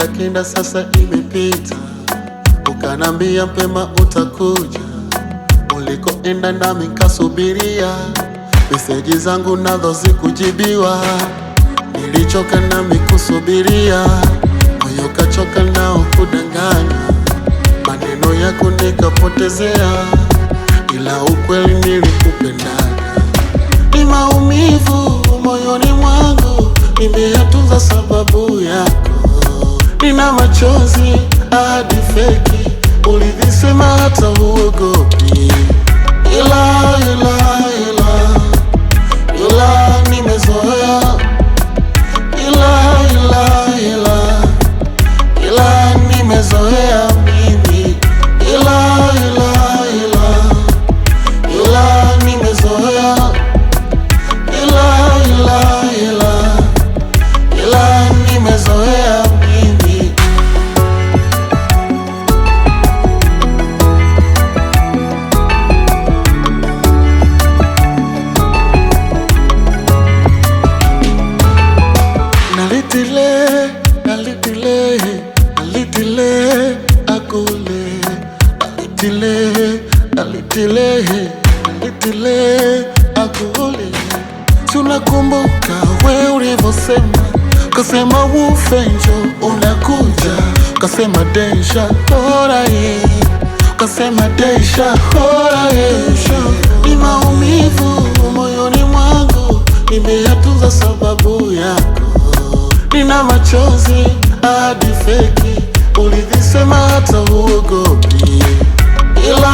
kenda sasa imepita, ukanambia mpema utakuja. Ulikoenda nami nkasubiria, meseji zangu nazo zikujibiwa. Nilichoka nami kusubiria, moyo kachoka nao kudanganya. Maneno yako nikapotezea, ila ukweli nilikupendaga. Ni maumivu moyoni mwangu, nimeyatunza sababu yako. Nina machozi hadi feki, ulivisema hata huogopi. Ila nimezoea. Ila nimezoea mimi. Ila nimezoea. Ila nimezoea mimi. Nalitile akule. Nalitile akule. Tunakumbuka we ulivosema, kasema ufenjo unakuja, kasema deja horae, kasema deja horae. Ni maumivu moyoni mwangu, nimeyatunza sababu yako. Nina machozi hadi feki, ulivisema hata huogopi. Ila